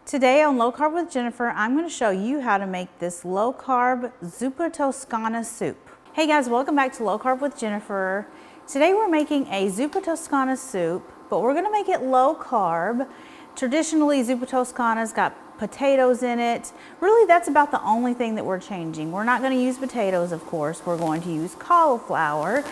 Today on Low Carb with Jennifer, I'm going to show you how to make this low carb zuppa toscana soup. Hey guys, welcome back to Low Carb with Jennifer. Today we're making a zuppa toscana soup, but we're going to make it low carb. Traditionally, zuppa toscana's got potatoes in it. Really, that's about the only thing that we're changing. We're not going to use potatoes, of course. We're going to use cauliflower.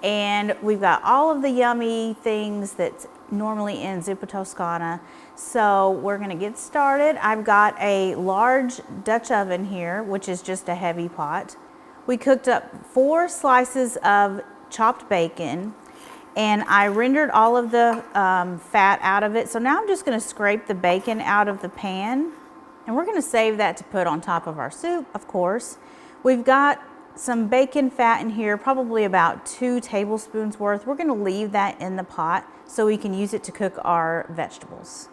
And we've got all of the yummy things that's normally in zuppa toscana. So we're gonna get started. I've got a large Dutch oven here, which is just a heavy pot. We cooked up 4 slices of chopped bacon, and I rendered all of the fat out of it. So now I'm just gonna scrape the bacon out of the pan, and we're gonna save that to put on top of our soup, of course. We've got some bacon fat in here, probably about 2 tablespoons worth. We're gonna leave that in the pot so we can use it to cook our vegetables.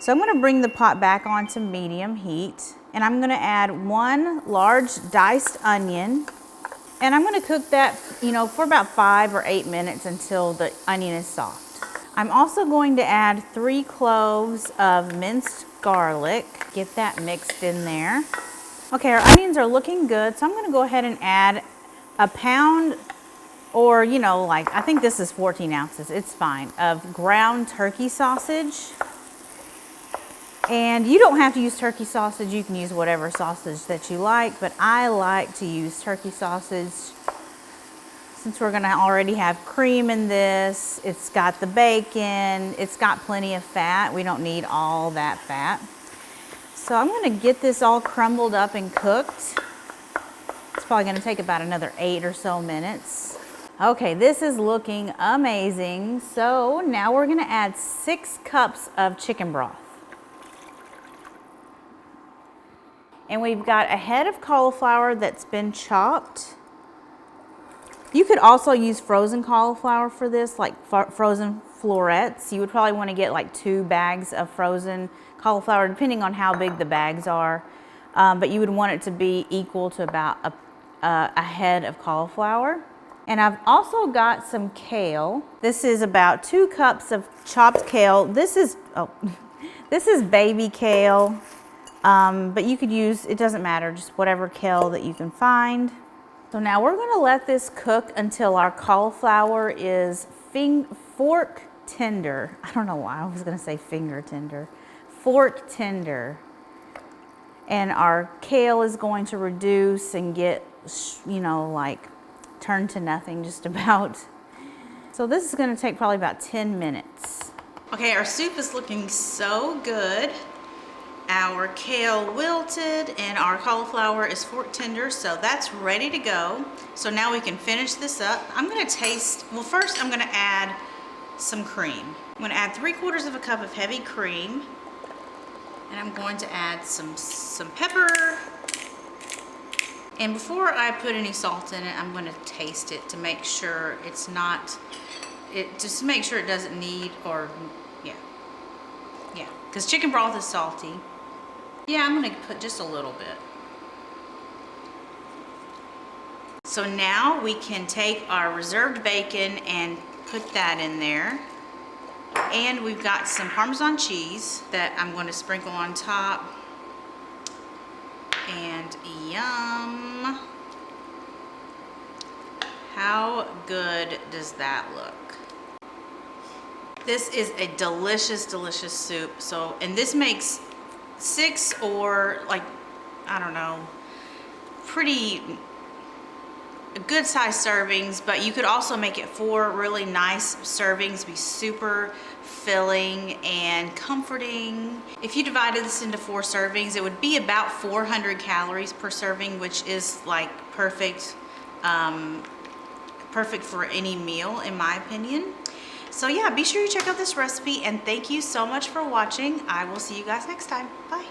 So I'm gonna bring the pot back on to medium heat, and I'm gonna add 1 large diced onion, and I'm gonna cook that, for about 5 or 8 minutes until the onion is soft. I'm also going to add 3 cloves of minced garlic. Get that mixed in there. Okay, our onions are looking good, so I'm gonna go ahead and add a pound, or I think this is 14 ounces, it's fine, of ground turkey sausage. And you don't have to use turkey sausage, you can use whatever sausage that you like, but I like to use turkey sausage since we're gonna already have cream in this. It's got the bacon, it's got plenty of fat. We don't need all that fat. So I'm gonna get this all crumbled up and cooked. It's probably gonna take about another 8 or so minutes. Okay, this is looking amazing. So now we're gonna add 6 cups of chicken broth. And we've got a head of cauliflower that's been chopped. You could also use frozen cauliflower for this, like frozen florets. You would probably want to get like 2 bags of frozen cauliflower, depending on how big the bags are. But you would want it to be equal to about a head of cauliflower. And I've also got some kale. This is about 2 cups of chopped kale. This is baby kale. But you could use, it doesn't matter, just whatever kale that you can find. So now we're gonna let this cook until our cauliflower is fork tender. I don't know why I was gonna say finger tender. Fork tender. And our kale is going to reduce and get, turn to nothing just about. So this is gonna take probably about 10 minutes. Okay, our soup is looking so good. Our kale wilted and our cauliflower is fork tender, so that's ready to go. So now we can finish this up. I'm gonna taste, well first I'm gonna add some cream. I'm gonna add 3/4 of a cup of heavy cream, and I'm going to add some pepper. And before I put any salt in it, I'm gonna taste it to make sure it's not, just to make sure it doesn't need, or yeah, because chicken broth is salty. Yeah, I'm gonna put just a little bit. So now we can take our reserved bacon and put that in there. And we've got some Parmesan cheese that I'm going to sprinkle on top. And yum! How good does that look? This is a delicious, delicious soup. So, and this makes 6 or I don't know, pretty good sized servings, but you could also make it 4 really nice servings, be super filling and comforting. If you divided this into 4 servings, it would be about 400 calories per serving, which is like perfect, perfect for any meal in my opinion. So yeah, be sure you check out this recipe, and thank you so much for watching. I will see you guys next time. Bye.